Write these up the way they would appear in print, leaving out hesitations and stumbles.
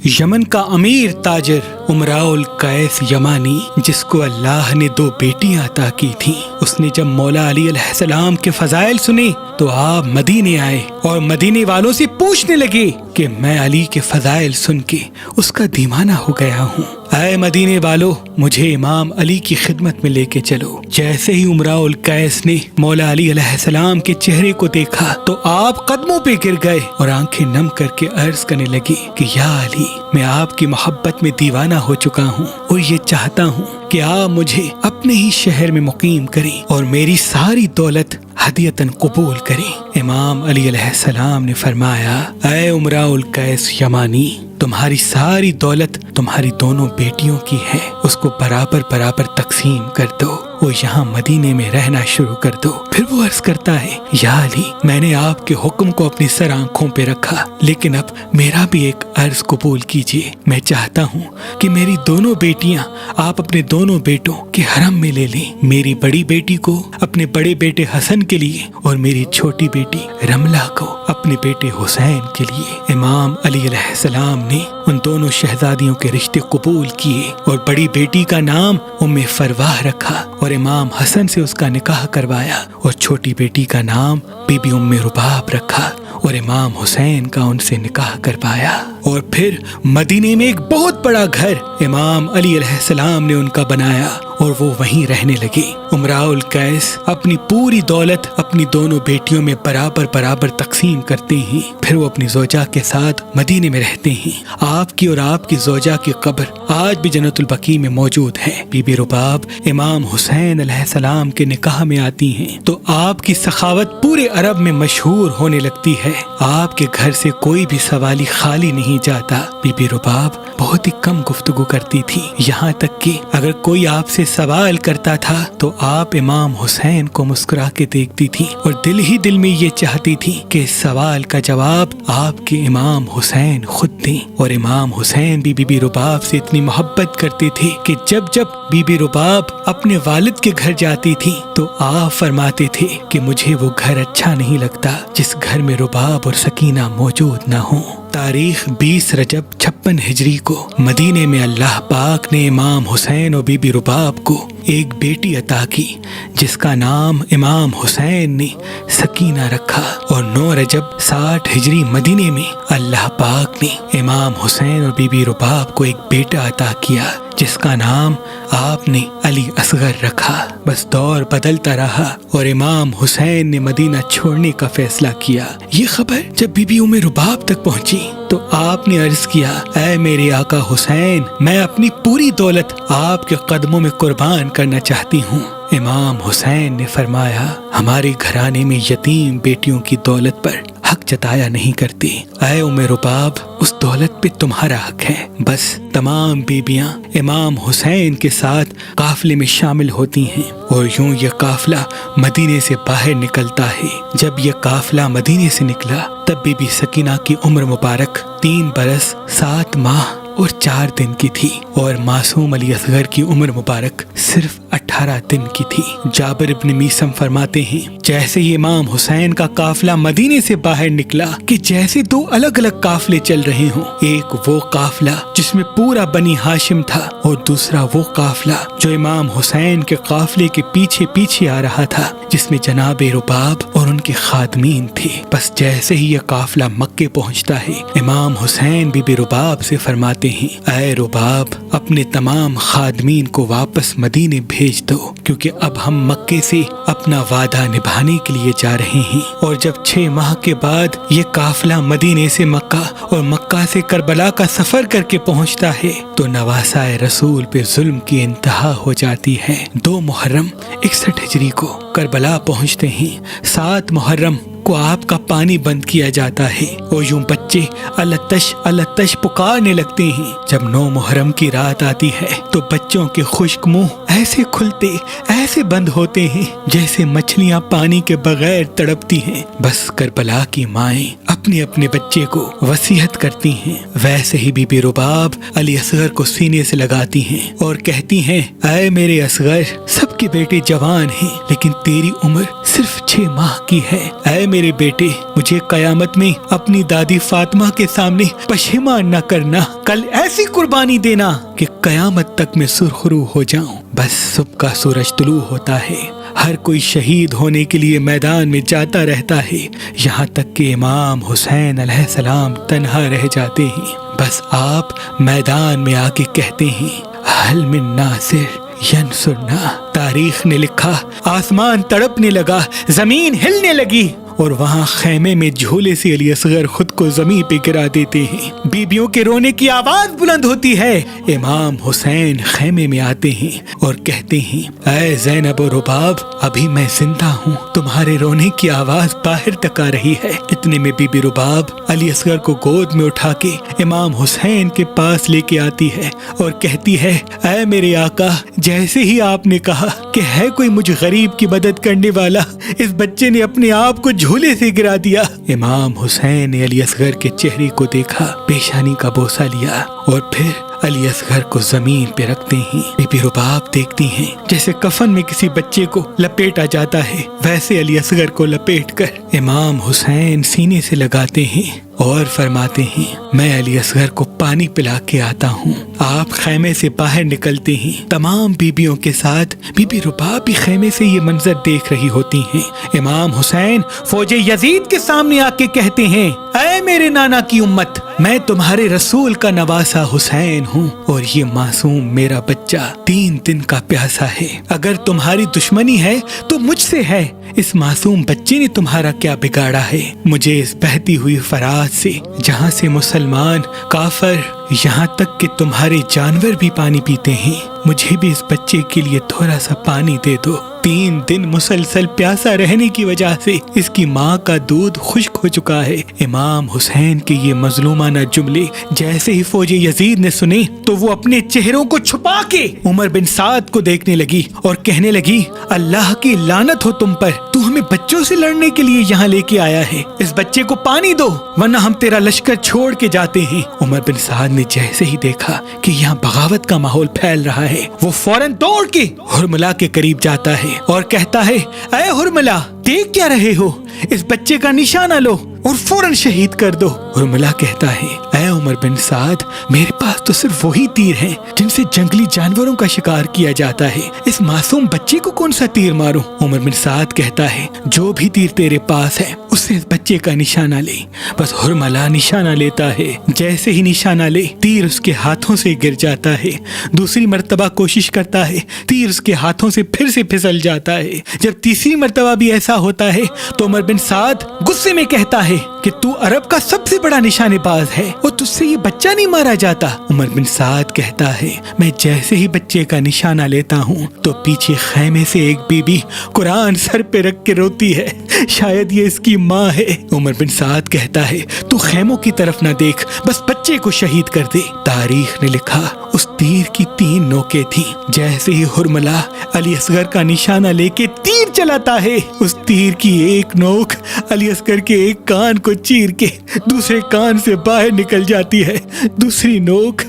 یمن کا امیر تاجر امراؤل قیس یمانی، جس کو اللہ نے 2 بیٹیاں عطا کی تھیں، اس نے جب مولا علی علیہ السلام کے فضائل سنے تو آپ مدینے آئے اور مدینے والوں سے پوچھنے لگے کہ میں علی کے فضائل سن کے اس کا دیوانہ ہو گیا ہوں، اے مدینے والو مجھے امام علی کی خدمت میں لے کے چلو۔ جیسے ہی امراؤل قیس نے مولا علی علیہ السلام کے چہرے کو دیکھا تو آپ قدموں پہ گر گئے اور آنکھیں نم کر کے عرض کرنے لگے کہ یا علی، میں آپ کی محبت میں دیوانہ ہو چکا ہوں اور یہ چاہتا ہوں کہ آپ مجھے اپنے ہی شہر میں مقیم کریں اور میری ساری دولت ہدیتاً قبول کریں۔ امام علی علیہ السلام نے فرمایا، اے امراؤل قیس یمانی، تمہاری ساری دولت تمہاری دونوں بیٹیوں کی ہے، اس کو برابر تقسیم کر دو، وہ یہاں مدینے میں رہنا شروع کر دو۔ پھر وہ عرض کرتا ہے، یا علی، میں نے آپ کے حکم کو اپنی سر آنکھوں پہ رکھا، لیکن اب میرا بھی ایک عرض قبول کیجیے۔ میں چاہتا ہوں کہ میری دونوں بیٹیاں آپ اپنے دونوں بیٹوں کے حرم میں لے لیں، میری بڑی بیٹی کو اپنے بڑے بیٹے حسن کے لیے اور میری چھوٹی بیٹی رملہ کو اپنے بیٹے حسین کے لیے۔ امام علی علیہ السلام نے ان دونوں شہزادیوں کے رشتے قبول کیے اور بڑی بیٹی کا نام ام فرواہ رکھا اور امام حسن سے اس کا نکاح کروایا، اور چھوٹی بیٹی کا نام بی بی ام رباب رکھا اور امام حسین کا ان سے نکاح کروایا۔ اور پھر مدینے میں ایک بہت بڑا گھر امام علی علیہ السلام نے ان کا بنایا اور وہ وہیں رہنے لگے۔ امراؤل قیس اپنی پوری دولت اپنی دونوں بیٹیوں میں برابر تقسیم کرتے ہیں، پھر وہ اپنی زوجہ کے ساتھ مدینے میں رہتے ہیں۔ آپ کی اور آپ کی زوجہ کی قبر آج بھی جنت البقیع میں موجود ہے۔ بی بی رباب امام حسین علیہ السلام کے نکاح میں آتی ہیں تو آپ کی سخاوت پورے عرب میں مشہور ہونے لگتی ہے۔ آپ کے گھر سے کوئی بھی سوالی خالی نہیں جاتا۔ بی بی رباب بہت ہی کم گفتگو کرتی تھی، یہاں تک کہ اگر کوئی آپ سے سوال کرتا تھا تو آپ امام حسین کو مسکرا کے دیکھتی تھی اور دل ہی دل میں یہ چاہتی تھی کہ اس سوال کا جواب آپ کے امام حسین خود دیں۔ اور امام حسین بھی بی بی رباب سے اتنی محبت کرتے تھے کہ جب بی بی رباب اپنے والد کے گھر جاتی تھی تو آپ فرماتے تھے کہ مجھے وہ گھر اچھا نہیں لگتا جس گھر میں رباب اور سکینہ موجود نہ ہوں۔ تاریخ 20 رجب 56 ہجری کو مدینے میں اللہ پاک نے امام حسین اور بی بی رباب کو ایک بیٹی عطا کی جس کا نام امام حسین نے سکینہ رکھا، اور 9 رجب 60 ہجری مدینے میں اللہ پاک نے امام حسین اور بی بی رباب کو ایک بیٹا عطا کیا جس کا نام آپ نے علی اصغر رکھا۔ بس دور بدلتا رہا اور امام حسین نے مدینہ چھوڑنے کا فیصلہ کیا۔ یہ خبر جب بی بی ام رباب تک پہنچی تو آپ نے عرض کیا، اے میرے آقا حسین، میں اپنی پوری دولت آپ کے قدموں میں قربان کرنا چاہتی ہوں۔ امام حسین نے فرمایا، ہمارے گھرانے میں یتیم بیٹیوں کی دولت پر حق جتایا نہیں کرتے، اے ام رباب، اس دولت پہ تمہارا حق ہے۔ بس تمام بیبیاں امام حسین کے ساتھ قافلے میں شامل ہوتی ہیں اور یوں یہ قافلہ مدینے سے باہر نکلتا ہے۔ جب یہ قافلہ مدینے سے نکلا تب بی بی سکینہ کی عمر مبارک 3 برس 7 ماہ اور 4 دن کی تھی، اور معصوم علی اصغر کی عمر مبارک صرف 18 دن کی تھی۔ جابر ابن میسم فرماتے ہیں، جیسے ہی امام حسین کا قافلہ مدینے سے باہر نکلا کہ جیسے 2 الگ الگ قافلے چل رہے ہوں، ایک وہ قافلہ جس میں پورا بنی ہاشم تھا اور دوسرا وہ قافلہ جو امام حسین کے قافلے کے پیچھے آ رہا تھا جس میں جناب رباب اور ان کے خادمین تھے۔ بس جیسے ہی یہ قافلہ مکے پہنچتا ہے، امام حسین بی بی رباب سے فرماتے ہیں، اے رباب، اپنے تمام خادمین کو واپس مدینے بھیج دو، کیونکہ اب ہم مکے سے اپنا وعدہ نبھانے کے لیے جا رہے ہیں۔ اور جب 6 ماہ کے بعد یہ قافلہ مدینے سے مکہ اور مکہ سے کربلا کا سفر کر کے پہنچتا ہے تو نواسائے رسول پہ ظلم کی انتہا ہو جاتی ہے۔ 2 محرم 61 ہجری کو کربلا پہنچتے ہیں۔ 7 محرم کو آپ کا پانی بند کیا جاتا ہے اور یوں بچے التش پکارنے لگتے ہیں۔ جب 9 محرم کی رات آتی ہے تو بچوں کے خشک منہ ایسے کھلتے، ایسے بند ہوتے ہیں جیسے مچھلیاں پانی کے بغیر تڑپتی ہیں۔ بس کربلا کی مائیں اپنے بچے کو وصیت کرتی ہیں، ویسے ہی بی بی رباب علی اصغر کو سینے سے لگاتی ہیں اور کہتی ہیں، اے میرے اصغر، سب کے بیٹے جوان ہیں لیکن تیری عمر صرف 6 ماہ کی ہے۔ اے میرے بیٹے, مجھے قیامت میں اپنی دادی فاطمہ کے سامنے پشیمان نہ کرنا. کل ایسی قربانی دینا کہ قیامت تک میں سرخرو ہو جاؤں. بس صبح کا سورج طلوع ہوتا ہے, ہر کوئی شہید ہونے کے لیے میدان میں جاتا رہتا ہے, یہاں تک کہ امام حسین علیہ السلام تنہا رہ جاتے ہیں. بس آپ میدان میں آ کے کہتے ہیں, حل من ناصر ینصرنا. تاریخ نے لکھا, آسمان تڑپنے لگا, زمین ہلنے لگی, اور وہاں خیمے میں جھولے سے علی اصغر خود کو زمین پہ گرا دیتے ہیں. بیبیوں کے رونے کی آواز بلند ہوتی ہے. امام حسین خیمے میں آتے ہیں اور کہتے ہیں, اے زینب و رباب, ابھی میں زندہ ہوں, تمہارے رونے کی آواز باہر تک آ رہی ہے. اتنے میں بی بی رباب علی اصغر کو گود میں اٹھا کے امام حسین کے پاس لے کے آتی ہے اور کہتی ہے, اے میرے آقا, جیسے ہی آپ نے کہا کہ ہے کوئی مجھ غریب کی مدد کرنے والا, اس بچے نے اپنے آپ کو جھولے سے گرا دیا. امام حسین نے علی اصغر کے چہرے کو دیکھا, پیشانی کا بوسہ لیا اور پھر علی اصغر کو زمین پہ رکھتے ہیں. بی بی رباب دیکھتی ہیں جیسے کفن میں کسی بچے کو لپیٹا جاتا ہے, ویسے علی اصغر کو لپیٹ کر امام حسین سینے سے لگاتے ہیں اور فرماتے ہیں, میں علی اصغر کو پانی پلا کے آتا ہوں. آپ خیمے سے باہر نکلتے ہیں تمام بیبیوں کے ساتھ. بی بی رباب بھی خیمے سے یہ منظر دیکھ رہی ہوتی ہیں. امام حسین فوج یزید کے سامنے آ کے کہتے ہیں, اے میرے نانا کی امت, میں تمہارے رسول کا نواسا حسین ہوں اور یہ معصوم میرا بچہ 3 دن کا پیاسا ہے. اگر تمہاری دشمنی ہے تو مجھ سے ہے. اس معصوم بچے نے تمہارا کیا بگاڑا ہے؟ مجھے اس بہتی ہوئی فرات سے, جہاں سے مسلمان, کافر, یہاں تک کہ تمہارے جانور بھی پانی پیتے ہیں, مجھے بھی اس بچے کے لیے تھوڑا سا پانی دے دو. 3 دن مسلسل پیاسا رہنے کی وجہ سے اس کی ماں کا دودھ خشک ہو چکا ہے. امام حسین کے یہ مظلومانہ جملے جیسے ہی فوج یزید نے سنے تو وہ اپنے چہروں کو چھپا کے عمر بن سعد کو دیکھنے لگی اور کہنے لگی, اللہ کی لعنت ہو تم پر, تو ہمیں بچوں سے لڑنے کے لیے یہاں لے کے آیا ہے. اس بچے کو پانی دو ورنہ ہم تیرا لشکر چھوڑ کے جاتے ہیں. عمر بن سعد نے جیسے ہی دیکھا کہ یہاں بغاوت کا ماحول پھیل رہا ہے, وہ فوراً دوڑ کے حرملہ کے قریب جاتا ہے اور کہتا ہے, اے حرملہ, دیکھ کیا رہے ہو, اس بچے کا نشانہ لو اور فوراً شہید کر دو. حرملہ کہتا ہے, اے عمر بن سعد, میرے پاس تو صرف وہی تیر ہیں جن سے جنگلی جانوروں کا شکار کیا جاتا ہے, اس معصوم بچے کو کون سا تیر ماروں؟ عمر بن سعد کہتا ہے, جو بھی تیر تیرے پاس ہے اس سے اس بچے کا نشانہ لے. بس حرملہ نشانہ لیتا ہے, جیسے ہی نشانہ لے تیر اس کے ہاتھوں سے گر جاتا ہے. دوسری مرتبہ کوشش کرتا ہے, تیر اس کے ہاتھوں سے پھر سے پھسل جاتا ہے. جب تیسری مرتبہ بھی ایسا ہوتا ہے تو عمر بن سعد غصے میں کہتا ہے کہ تو عرب کا سب سے بڑا نشانے باز ہے اور تجھ سے یہ بچہ نہیں مارا جاتا. عمر بن سعد کہتا ہے, میں جیسے ہی بچے کا نشانہ لیتا ہوں تو پیچھے خیمے سے ایک بی بی قرآن سر پہ رکھ کے روتی ہے, شاید یہ اس کی ماں ہے. عمر بن سعد کہتا ہے, تو خیموں کی طرف نہ دیکھ, بس بچے کو شہید کر دے. تاریخ نے لکھا, اس تیر کی 3 نوکیں تھیں. جیسے ہی حرملہ علی اصغر کا نشانہ لے کے تیر چلاتا ہے, اس تیر کی ایک نوک علی اصغر کے ایک کان کو چیر کے دوسرے کان سے باہر نکل جاتی ہے. دوسری نوک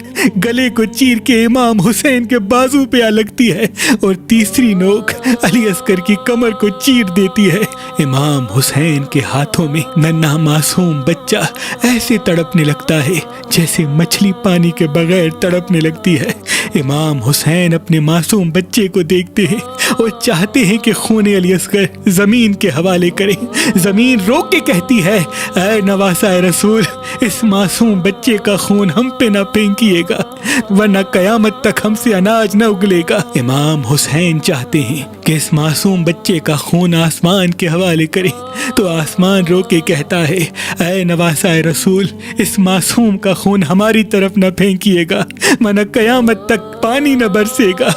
گلے کو چیر کے امام حسین کے بازو پہ آ لگتی ہے اور تیسری نوک علی اصغر کی کمر کو چیر دیتی ہے. امام حسین کے ہاتھوں میں ننھا معصوم بچہ ایسے تڑپنے لگتا ہے جیسے مچھلی پانی کے بغیر تڑپنے لگتی ہے. امام حسین اپنے معصوم بچے کو دیکھتے ہیں اور چاہتے ہیں کہ خون علی اصغر زمین کے حوالے کریں. زمین روک کے کہتی ہے, اے نواسا رسول, اس معصوم بچے کا خون ہم پہ نہ پھینکیے گا ورنہ قیامت تک ہم سے اناج نہ اگلے گا. امام حسین چاہتے ہیں کہ اس معصوم بچے کا خون آسمان کے حوالے کریں تو آسمان رو کے کہتا ہے, اے نواسا رسول, اس معصوم کا خون ہماری طرف نہ پھینکیے گا ورنہ قیامت تک پانی نہ برسے گا.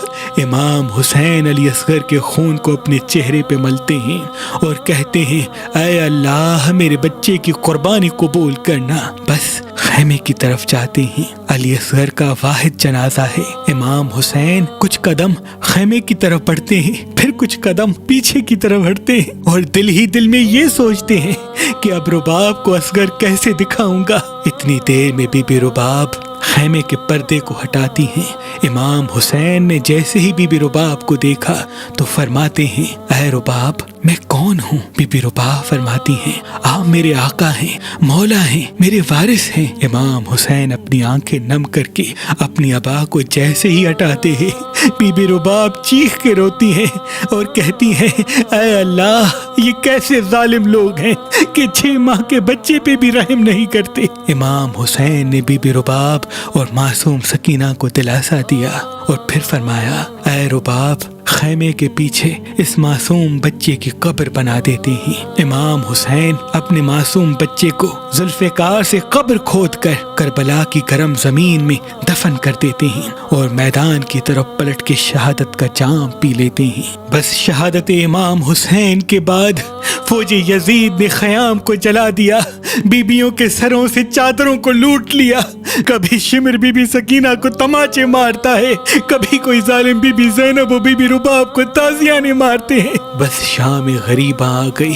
امام حسین علی اصغر کے خون کو اپنے چہرے پہ ملتے ہیں اور کہتے ہیں, اے اللہ, میرے بچے کی قربانی قبول کرنا. بس خیمے کی طرف جاتے ہیں. علی اصغر کا واحد جنازہ ہے. امام حسین کچھ قدم خیمے کی طرف بڑھتے ہیں, پھر کچھ قدم پیچھے کی طرف ہٹتے ہیں اور دل ہی دل میں یہ سوچتے ہیں کہ اب رباب کو اصغر کیسے دکھاؤں گا. اتنی دیر میں بی بی رباب خیمے کے پردے کو ہٹاتی ہیں. امام حسین نے جیسے ہی بی بی رباب کو دیکھا تو فرماتے ہیں, اے رباب میں کون ہوں؟ بی بی رباب فرماتی ہیں آپ میرے آقا ہیں، مولا ہیں، میرے وارث ہیں۔ امام حسین اپنی آنکھیں نم کر کے اپنی ابا کو جیسے ہی ہٹاتے ہیں بی بی رباب چیخ کے روتی ہیں اور کہتی ہیں اے اللہ، یہ کیسے ظالم لوگ ہیں کہ 6 ماہ کے بچے پہ بھی رحم نہیں کرتے۔ امام حسین نے بی بی رباب اور معصوم سکینہ کو دلاسا دیا اور پھر فرمایا اے رباب، خیمے کے پیچھے اس معصوم بچے کی قبر بنا دیتے ہیں۔ امام حسین اپنے معصوم بچے کو ذوالفقار سے قبر کھود کر کربلا کی گرم زمین میں دفن کر دیتے ہیں اور میدان کی طرف پلٹ کے شہادت کا جام پی لیتے ہیں۔ بس شہادت امام حسین کے بعد فوج یزید نے خیام کو جلا دیا، بیبیوں کے سروں سے چادروں کو لوٹ لیا۔ کبھی شمر بی بی سکینہ کو تماچے مارتا ہے، کبھی کوئی ظالم بی بی زینب و بی بی رباب کو تازیانے مارتے ہیں۔ بس شام غریباں آ گئی،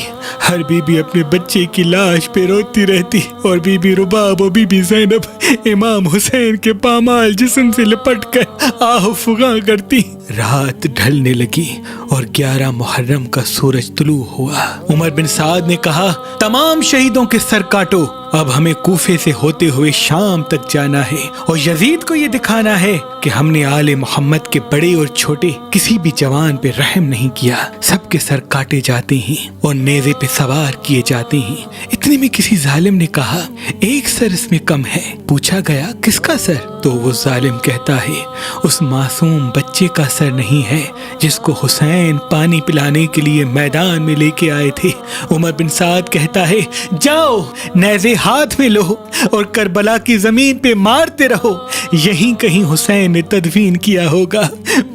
ہر بی بی اپنے بچے کی لاش پہ روتی رہتی اور بی بی رباب و بی بی زینب امام حسین کے پامال جسم سے لپٹ کر آہ فغاں کرتی۔ رات ڈھلنے لگی اور 11 محرم کا سورج طلوع ہوا۔ عمر بن سعد نے کہا تمام شہیدوں کے سر کاٹو، اب ہمیں کوفے سے ہوتے ہوئے شام تک جانا ہے اور یزید کو یہ دکھانا ہے کہ ہم نے آل محمد کے بڑے اور چھوٹے کسی بھی جوان پہ رحم نہیں کیا، سب کے سر کاٹے جاتے ہیں اور نیزے پہ سوار کیے جاتے ہیں۔ اتنے میں کسی ظالم نے کہا ایک سر اس میں کم ہے۔ پوچھا گیا کس کا سر؟ تو وہ ظالم کہتا ہے اس معصوم بچے کا سر نہیں ہے جس کو حسین پانی پلانے کے لیے میدان میں لے کے آئے تھے۔ عمر بن سعد کہتا ہے جاؤ نیزے ہاتھ میں لو اور کربلا کی زمین پہ مارتے رہو، یہیں کہیں حسین نے تدفین کیا ہوگا۔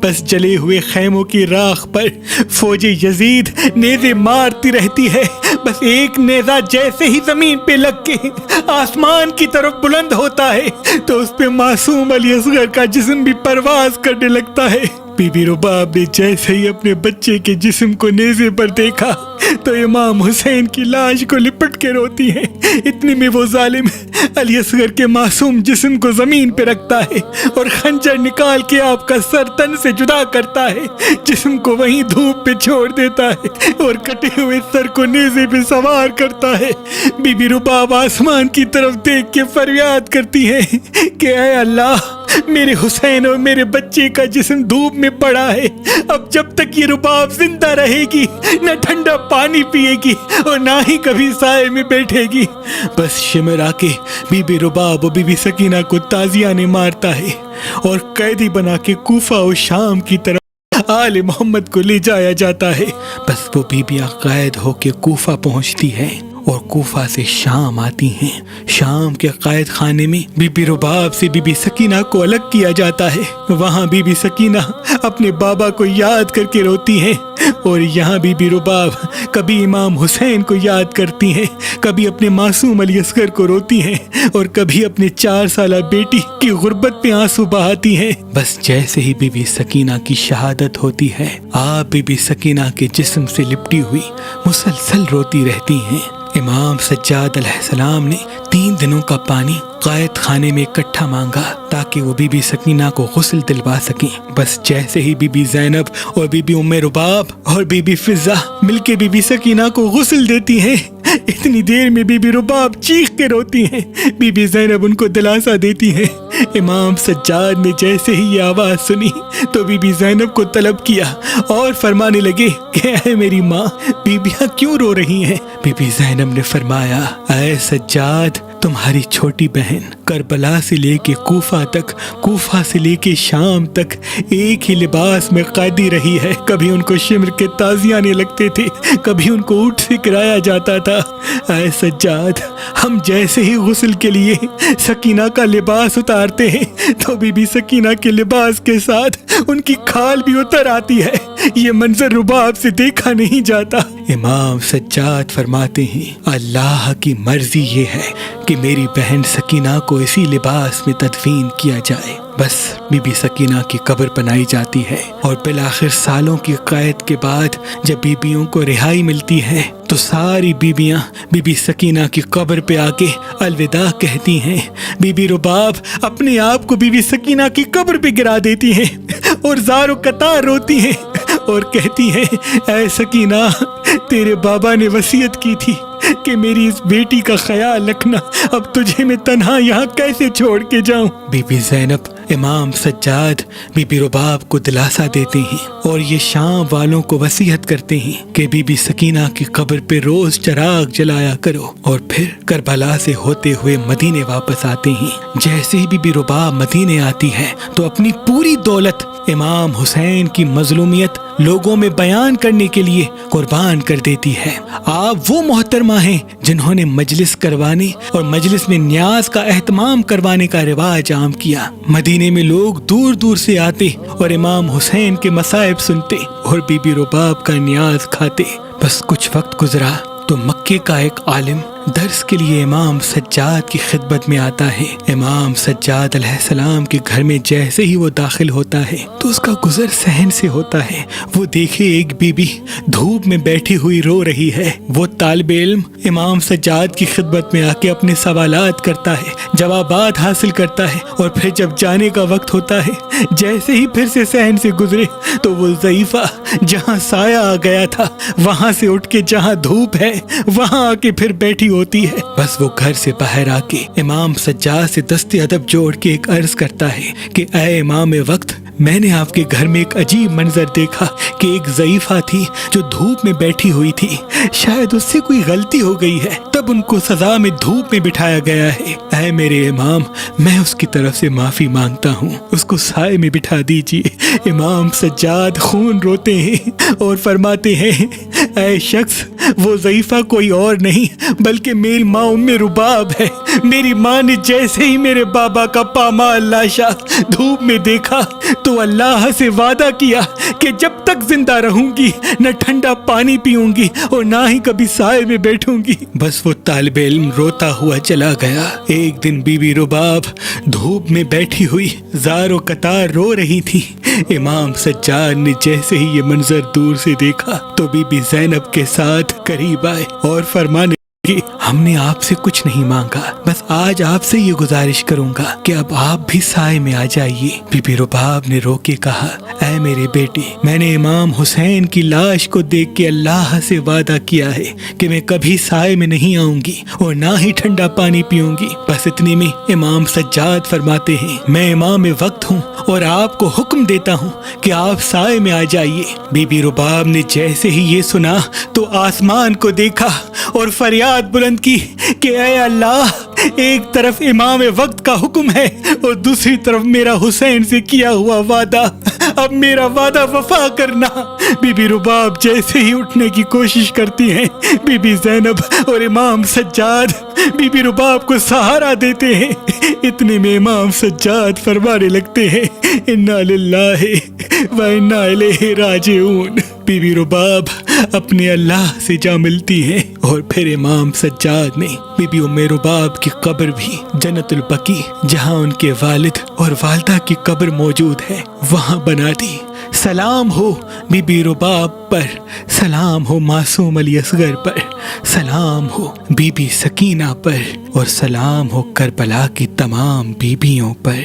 بس جلے ہوئے خیموں کی راکھ پر فوج یزید نیزے مارتی رہتی ہے، بس ایک نیزہ جیسے ہی زمین پہ لگ کے آسمان کی طرف بلند ہوتا ہے تو اس پہ معصوم علی اصغر کا جسم بھی پرواز کرنے لگتا ہے۔ بی بی رباب نے جیسے ہی اپنے بچے کے جسم کو نیزے پر دیکھا تو امام حسین کی لاش کو لپٹ کے روتی ہیں۔ اتنے میں وہ ظالم علی اصغر کے معصوم جسم کو زمین پہ رکھتا ہے اور خنجر نکال کے آپ کا سر تن سے جدا کرتا ہے، جسم کو وہیں دھوپ پہ چھوڑ دیتا ہے اور کٹے ہوئے سر کو نیزے پہ سوار کرتا ہے۔ بی بی رباب آسمان کی طرف دیکھ کے فریاد کرتی ہیں کہ اے اللہ، میرے حسین اور میرے بچے کا جسم دھوپ میں پڑا ہے، اب جب تک یہ رباب زندہ رہے گی نہ ٹھنڈا پانی پیے گی اور نہ ہی کبھی سائے میں بیٹھے گی۔ بس شمر آ کے بی بی رباب و بی بی سکینہ کو تازیانے مارتا ہے اور قیدی بنا کے کوفہ و شام کی طرف آل محمد کو لے جایا جاتا ہے۔ بس وہ بیبیاں قید ہو کے کوفہ پہنچتی ہیں اور کوفہ سے شام آتی ہیں۔ شام کے قید خانے میں بی بی رباب سے بی بی سکینہ کو الگ کیا جاتا ہے۔ وہاں بی بی سکینہ اپنے بابا کو یاد کر کے روتی ہیں اور یہاں بی بی رباب کبھی امام حسین کو یاد کرتی ہیں، کبھی اپنے معصوم علی اصغر کو روتی ہیں اور کبھی اپنے 4 سالہ بیٹی کی غربت پہ آنسو بہاتی ہیں۔ بس جیسے ہی بی بی سکینہ کی شہادت ہوتی ہے، آپ بی بی سکینہ کے جسم سے لپٹی ہوئی مسلسل روتی رہتی ہیں۔ امام سجاد علیہ السلام نے 3 دنوں کا پانی قید خانے میں اکٹھا مانگا تاکہ وہ بی بی سکینہ کو غسل دلوا سکیں۔ بس جیسے ہی بی بی زینب اور بی بی ام رباب اور بی بی فضہ مل کے بی بی سکینہ کو غسل دیتی ہیں، اتنی دیر میں بی بی رباب چیخ کے روتی ہیں، بی بی زینب ان کو دلاسا دیتی ہیں۔ امام سجاد نے جیسے ہی یہ آواز سنی تو بی بی زینب کو طلب کیا اور فرمانے لگے کہ اے میری ماں، بیبیاں کیوں رو رہی ہیں؟ بی بی زینب نے فرمایا اے سجاد، تمہاری چھوٹی بہن کربلا سے لے کے کوفہ تک، کوفہ سے لے کے شام تک ایک ہی لباس میں قیدی رہی ہے۔ کبھی ان کو شمر کے تازیانے لگتے تھے، کبھی ان کو اونٹ سے کرایا جاتا تھا۔ اے سجاد، ہم جیسے ہی غسل کے لیے سکینہ کا لباس اتارتے ہیں تو بی بی سکینہ کے لباس کے ساتھ ان کی کھال بھی اتر آتی ہے۔ یہ منظر رباب سے دیکھا نہیں جاتا۔ امام سجاد فرماتے ہیں اللہ کی مرضی یہ ہے کہ میری بہن سکینہ کو اسی لباس میں تدفین کیا جائے۔ بس بی بی سکینہ کی قبر بنائی جاتی ہے اور بالآخر سالوں کی قید کے بعد جب بیبیوں کو رہائی ملتی ہے تو ساری بیبیاں بی بی سکینہ کی قبر پہ آ کے الوداع کہتی ہیں۔ بی بی رباب اپنے آپ کو بی بی سکینہ کی قبر پہ گرا دیتی ہیں اور زار و قطار روتی ہیں اور کہتی ہیں اے سکینہ تیرے بابا نے وصیت کی تھی کہ میری اس بیٹی کا خیال رکھنا، اب تجھے میں تنہا یہاں کیسے چھوڑ کے جاؤں؟ بی بی زینب امام سجاد بی بی رباب کو دلاسا دیتے ہیں اور یہ شام والوں کو وصیت کرتے ہیں کہ بی بی سکینہ کی قبر پہ روز چراغ جلایا کرو، اور پھر کربلا سے ہوتے ہوئے مدینے واپس آتے ہیں۔ جیسے ہی بی بی رباب مدینے آتی ہے تو اپنی پوری دولت امام حسین کی مظلومیت لوگوں میں بیان کرنے کے لیے قربان کر دیتی ہے۔ آپ وہ محترمہ ہیں جنہوں نے مجلس کروانے اور مجلس میں نیاز کا اہتمام کروانے کا رواج عام کیا۔ مدینے میں لوگ دور دور سے آتے اور امام حسین کے مصائب سنتے اور بی بی رباب کا نیاز کھاتے۔ بس کچھ وقت گزرا تو مکے کا ایک عالم درس کے لیے امام سجاد کی خدمت میں آتا ہے۔ امام سجاد علیہ السلام کے گھر میں جیسے ہی وہ داخل ہوتا ہے تو اس کا گزر صحن سے ہوتا ہے۔ وہ دیکھے ایک بی بی دھوپ میں بیٹھی ہوئی رو رہی ہے۔ وہ طالب علم امام سجاد کی خدمت میں آ کے اپنے سوالات کرتا ہے، جوابات حاصل کرتا ہے، اور پھر جب جانے کا وقت ہوتا ہے جیسے ہی پھر سے صحن سے گزرے تو وہ ضعیفہ جہاں سایہ آ گیا تھا وہاں سے اٹھ کے جہاں دھوپ ہے وہاں آ کے پھر بیٹھی ہوتی ہے۔ بس وہ گھر سے باہر آ کے امام سجاد سے دست ادب جوڑ کے ایک عرض کرتا ہے کہ اے امام وقت، میں نے آپ کے گھر میں ایک عجیب منظر دیکھا کہ ایک ضعیفہ تھی جو دھوپ میں بیٹھی ہوئی تھی، شاید اس سے کوئی غلطی ہو گئی ہے تب ان کو سزا میں دھوپ میں بٹھایا گیا ہے۔ اے میرے امام، میں اس کی طرف سے معافی مانگتا ہوں، اس کو سائے میں بٹھا دیجیے۔ امام سجاد خون روتے ہیں اور فرماتے ہیں اے شخص، وہ ضعیفہ کوئی اور نہیں بلکہ میری ماں ام رباب ہے۔ میری ماں نے جیسے ہی میرے بابا کا پامال لاشا دھوپ میں دیکھا تو اللہ سے وعدہ کیا کہ جب تک زندہ رہوں گی نہ ٹھنڈا پانی پیوں گی اور نہ ہی کبھی سائے میں بیٹھوں گی۔ بس وہ طالب علم روتا ہوا چلا گیا۔ ایک دن بی بی رباب دھوپ میں بیٹھی ہوئی زار و قطار رو رہی تھی۔ امام سجاد نے جیسے ہی یہ منظر دور سے دیکھا تو بی بی زینب کے ساتھ قریب آئے اور فرمانے کہ ہم نے آپ سے کچھ نہیں مانگا، بس آج آپ سے یہ گزارش کروں گا کہ اب آپ بھی سائے میں آ جائیے۔ بی بی رباب نے رو کے کہا اے میرے بیٹے، میں نے امام حسین کی لاش کو دیکھ کے اللہ سے وعدہ کیا ہے کہ میں کبھی سائے میں نہیں آؤں گی اور نہ ہی ٹھنڈا پانی پیوں گی۔ بس اتنے میں امام سجاد فرماتے ہیں میں امام وقت ہوں اور آپ کو حکم دیتا ہوں کہ آپ سائے میں آ جائیے۔ بی بی رباب نے جیسے ہی یہ سنا تو آسمان کو دیکھا اور فریاد بلند کی کہ اے اللہ، ایک طرف امام وقت کا حکم ہے اور دوسری طرف میرا حسین سے کیا ہوا وعدہ، اب میرا وعدہ وفا کرنا۔ بی بی رباب جیسے ہی اٹھنے کی کوشش کرتی ہیں، بی بی زینب اور امام سجاد بی بی رباب کو سہارا دیتے ہیں۔ اتنے میں امام سجاد فرمانے لگتے ہیں انا للہ و انا الیہ راجعون۔ بی بی رباب اپنے اللہ سے جا ملتی ہیں اور پھر امام سجاد نے بی بی ام رباب کی قبر بھی جنت البقیع، جہاں ان کے والد اور والدہ کی قبر موجود ہے، وہاں بنا دی۔ سلام ہو بی بی رباب پر، سلام ہو معصوم علی اصغر پر، سلام ہو بی بی سکینہ پر، اور سلام ہو کربلا کی تمام بیبیوں پر۔